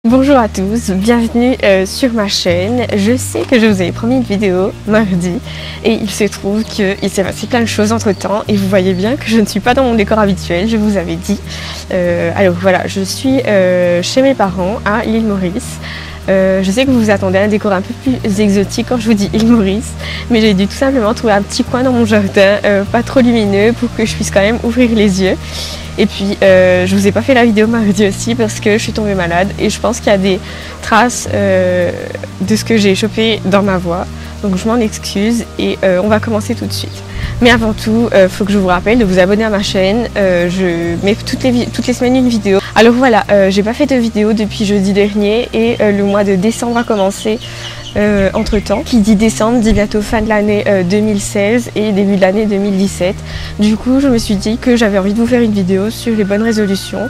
Bonjour à tous, bienvenue sur ma chaîne. Je sais que je vous avais promis une vidéo mardi et il se trouve qu'il s'est passé plein de choses entre temps et vous voyez bien que je ne suis pas dans mon décor habituel, je vous avais dit. Alors voilà, je suis chez mes parents à l'île Maurice. Je sais que vous vous attendez à un décor un peu plus exotique quand je vous dis île Maurice, mais j'ai dû tout simplement trouver un petit coin dans mon jardin, pas trop lumineux pour que je puisse quand même ouvrir les yeux. Et puis je vous ai pas fait la vidéo mardi aussi parce que je suis tombée malade et je pense qu'il y a des traces de ce que j'ai chopé dans ma voix. Donc je m'en excuse et on va commencer tout de suite. Mais avant tout, faut que je vous rappelle de vous abonner à ma chaîne. Je mets toutes les semaines une vidéo. Alors voilà, j'ai pas fait de vidéo depuis jeudi dernier et le mois de décembre a commencé entre temps. Qui dit décembre dit bientôt fin de l'année 2016 et début de l'année 2017. Du coup, je me suis dit que j'avais envie de vous faire une vidéo sur les bonnes résolutions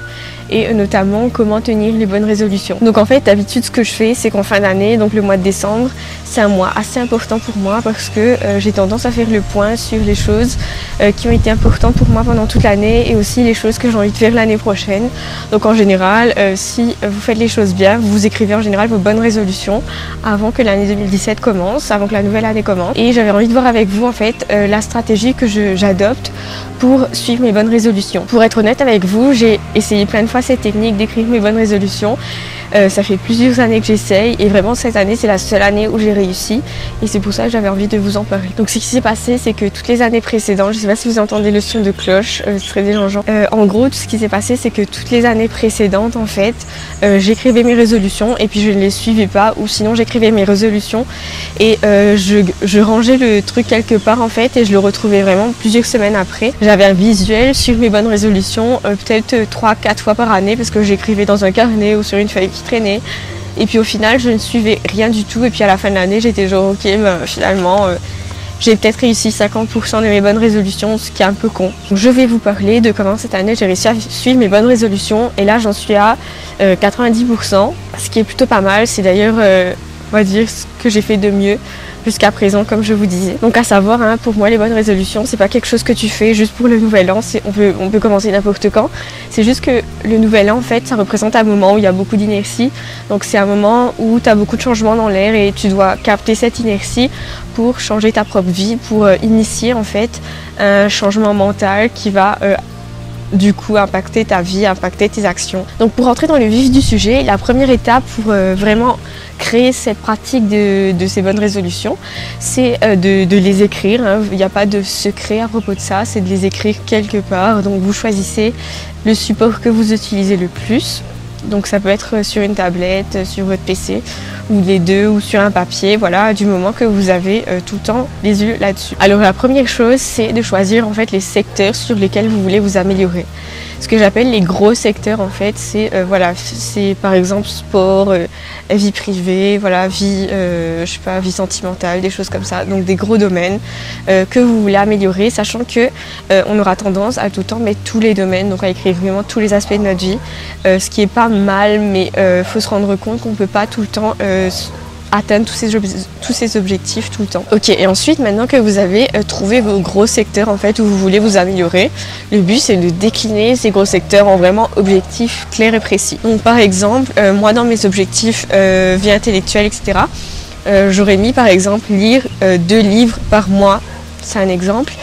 et notamment comment tenir les bonnes résolutions. Donc en fait, d'habitude, ce que je fais, c'est qu'en fin d'année, donc le mois de décembre, c'est un mois assez important pour moi parce que j'ai tendance à faire le point sur les choses qui ont été importantes pour moi pendant toute l'année et aussi les choses que j'ai envie de faire l'année prochaine. Donc en général, si vous faites les choses bien, vous écrivez en général vos bonnes résolutions avant que l'année 2017 commence, avant que la nouvelle année commence. Et j'avais envie de voir avec vous en fait la stratégie que j'adopte pour suivre mes bonnes résolutions. Pour être honnête avec vous, j'ai essayé plein de fois cette technique d'écrire mes bonnes résolutions. Ça fait plusieurs années que j'essaye et vraiment cette année c'est la seule année où j'ai réussi et c'est pour ça que j'avais envie de vous en parler. Donc ce qui s'est passé, c'est que toutes les années précédentes, je ne sais pas si vous entendez le son de cloche, ce serait dérangeant. En gros, tout ce qui s'est passé, c'est que toutes les années précédentes en fait, j'écrivais mes résolutions et puis je ne les suivais pas ou sinon j'écrivais mes résolutions et je rangeais le truc quelque part en fait et je le retrouvais vraiment plusieurs semaines après. J'avais un visuel sur mes bonnes résolutions peut-être 3-4 fois par année parce que j'écrivais dans un carnet ou sur une feuille qui traînait et puis au final je ne suivais rien du tout et puis à la fin de l'année j'étais genre ok finalement j'ai peut-être réussi 50% de mes bonnes résolutions, ce qui est un peu con. Donc, je vais vous parler de comment cette année j'ai réussi à suivre mes bonnes résolutions et là j'en suis à 90%, ce qui est plutôt pas mal. C'est d'ailleurs on va dire ce que j'ai fait de mieux jusqu'à présent, comme je vous disais. Donc à savoir, hein, pour moi les bonnes résolutions, c'est pas quelque chose que tu fais juste pour le nouvel an, on peut commencer n'importe quand. C'est juste que le nouvel an en fait, ça représente un moment où il y a beaucoup d'inertie. Donc c'est un moment où tu as beaucoup de changements dans l'air et tu dois capter cette inertie pour changer ta propre vie, pour initier en fait un changement mental qui va du coup impacter ta vie, impacter tes actions. Donc pour rentrer dans le vif du sujet, la première étape pour vraiment créer cette pratique de ces bonnes résolutions, c'est de les écrire, hein. Il n'y a pas de secret à propos de ça, c'est de les écrire quelque part. Donc vous choisissez le support que vous utilisez le plus. Donc ça peut être sur une tablette, sur votre PC, ou les deux, ou sur un papier, voilà, du moment que vous avez tout le temps les yeux là-dessus. Alors la première chose, c'est de choisir en fait les secteurs sur lesquels vous voulez vous améliorer. Ce que j'appelle les gros secteurs en fait, c'est voilà, c'est par exemple sport, vie privée, voilà, vie, je sais pas, vie sentimentale, des choses comme ça. Donc des gros domaines que vous voulez améliorer, sachant que on aura tendance à tout le temps mettre tous les domaines, donc à écrire vraiment tous les aspects de notre vie, ce qui est pas mal, mais faut se rendre compte qu'on peut pas tout le temps atteindre tous ces objectifs tout le temps. Ok, et ensuite maintenant que vous avez trouvé vos gros secteurs en fait où vous voulez vous améliorer, le but c'est de décliner ces gros secteurs en vraiment objectifs clairs et précis. Donc par exemple, moi dans mes objectifs vie intellectuelle, etc., j'aurais mis par exemple lire 2 livres par mois, c'est un exemple,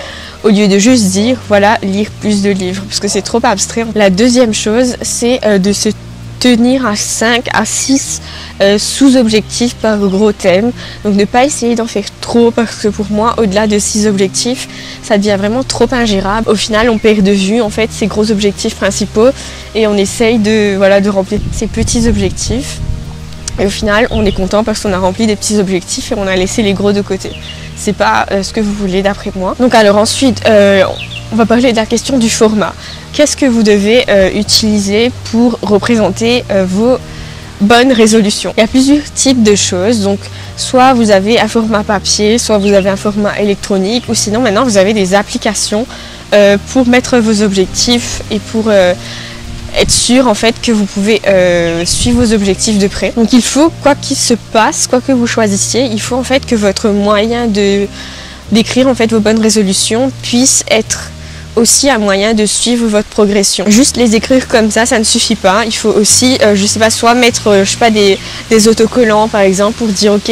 au lieu de juste dire voilà, lire plus de livres, parce que c'est trop abstrait. La deuxième chose, c'est de se tenir à 5 à 6 sous-objectifs par gros thème. Donc ne pas essayer d'en faire trop parce que pour moi, au-delà de 6 objectifs, ça devient vraiment trop ingérable. Au final, on perd de vue en fait ces gros objectifs principaux et on essaye de remplir ces petits objectifs. Et au final, on est content parce qu'on a rempli des petits objectifs et on a laissé les gros de côté. C'est pas ce que vous voulez d'après moi. Donc alors ensuite, on va parler de la question du format. Qu'est-ce que vous devez utiliser pour représenter vos bonnes résolutions? Il y a plusieurs types de choses. Donc soit vous avez un format papier, soit vous avez un format électronique, ou sinon maintenant vous avez des applications pour mettre vos objectifs et pour être sûr en fait que vous pouvez suivre vos objectifs de près. Donc il faut, quoi qu'il se passe, quoi que vous choisissiez, il faut en fait que votre moyen d'écrire en fait vos bonnes résolutions puisse être aussi un moyen de suivre votre progression. Juste les écrire comme ça ne suffit pas. Il faut aussi, je sais pas, soit mettre, je sais pas, des autocollants par exemple pour dire ok,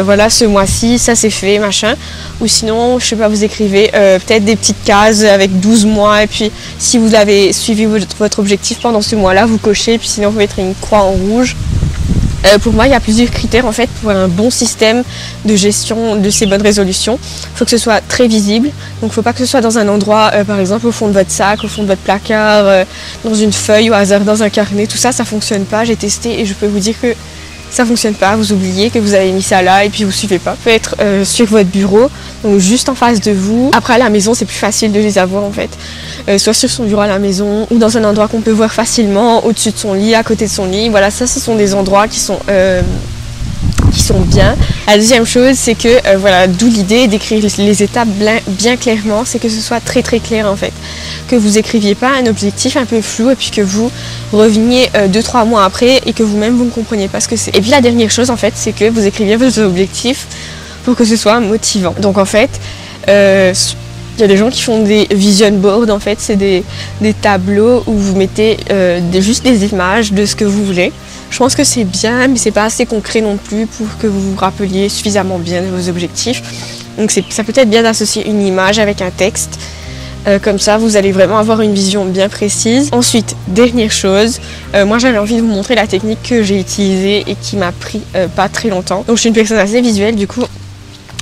voilà, ce mois-ci, ça c'est fait, machin. Ou sinon, je sais pas, vous écrivez peut-être des petites cases avec 12 mois. Et puis, si vous avez suivi votre objectif pendant ce mois-là, vous cochez. Et puis sinon, vous mettrez une croix en rouge. Pour moi, il y a plusieurs critères en fait pour un bon système de gestion de ces bonnes résolutions. Il faut que ce soit très visible. Donc, il ne faut pas que ce soit dans un endroit, par exemple, au fond de votre sac, au fond de votre placard, dans une feuille au hasard, dans un carnet. Tout ça, ça fonctionne pas. J'ai testé et je peux vous dire que ça fonctionne pas. Vous oubliez que vous avez mis ça là et puis vous suivez pas. Ça peut être sur votre bureau, donc juste en face de vous. Après, à la maison, c'est plus facile de les avoir en fait. Soit sur son bureau à la maison ou dans un endroit qu'on peut voir facilement, au-dessus de son lit, à côté de son lit. Voilà, ça, ce sont des endroits qui sont bien. La deuxième chose, c'est que voilà, d'où l'idée d'écrire les étapes bien clairement, c'est que ce soit très très clair en fait. Que vous écriviez pas un objectif un peu flou et puis que vous reveniez 2-3 mois après et que vous-même vous ne compreniez pas ce que c'est. Et puis la dernière chose en fait, c'est que vous écriviez vos objectifs pour que ce soit motivant. Donc en fait, il y a des gens qui font des vision boards, en fait, c'est des tableaux où vous mettez juste des images de ce que vous voulez. Je pense que c'est bien, mais c'est pas assez concret non plus pour que vous vous rappeliez suffisamment bien de vos objectifs. Donc ça peut être bien d'associer une image avec un texte. Comme ça, vous allez vraiment avoir une vision bien précise. Ensuite, dernière chose, moi j'avais envie de vous montrer la technique que j'ai utilisée et qui m'a pris pas très longtemps. Donc je suis une personne assez visuelle, du coup,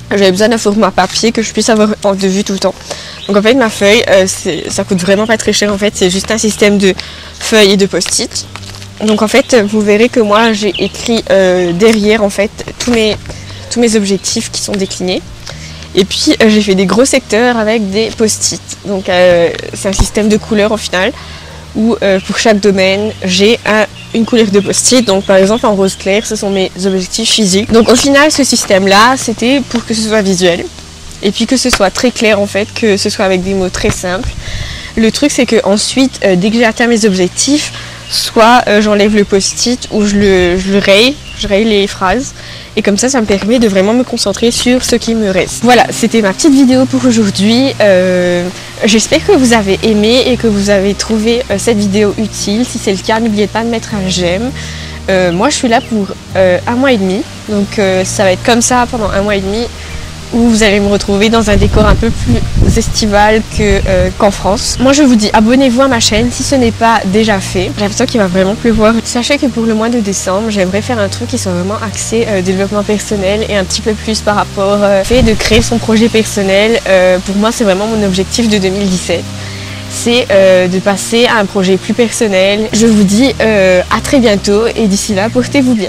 j'avais besoin d'un format papier que je puisse avoir de vue tout le temps. Donc en fait, ma feuille, ça coûte vraiment pas très cher en fait, c'est juste un système de feuilles et de post-it. Donc en fait, vous verrez que moi j'ai écrit derrière en fait tous mes objectifs qui sont déclinés. Et puis j'ai fait des gros secteurs avec des post-it. Donc c'est un système de couleurs au final où pour chaque domaine j'ai une couleur de post-it. Donc par exemple en rose clair, ce sont mes objectifs physiques. Donc au final, ce système-là, c'était pour que ce soit visuel et puis que ce soit très clair en fait, que ce soit avec des mots très simples. Le truc, c'est que ensuite, dès que j'ai atteint mes objectifs, soit j'enlève le post-it ou je le raye, je raye les phrases. Et comme ça me permet de vraiment me concentrer sur ce qui me reste. Voilà, c'était ma petite vidéo pour aujourd'hui. J'espère que vous avez aimé et que vous avez trouvé cette vidéo utile. Si c'est le cas, n'oubliez pas de mettre un j'aime. Moi, je suis là pour 1 mois et demi. Donc ça va être comme ça pendant 1 mois et demi, où vous allez me retrouver dans un décor un peu plus estival qu'en France. Moi je vous dis abonnez-vous à ma chaîne si ce n'est pas déjà fait. J'ai l'impression qu'il va vraiment pleuvoir. Sachez que pour le mois de décembre, j'aimerais faire un truc qui soit vraiment axé développement personnel et un petit peu plus par rapport au fait de créer son projet personnel. Pour moi c'est vraiment mon objectif de 2017. C'est de passer à un projet plus personnel. Je vous dis à très bientôt et d'ici là, portez-vous bien.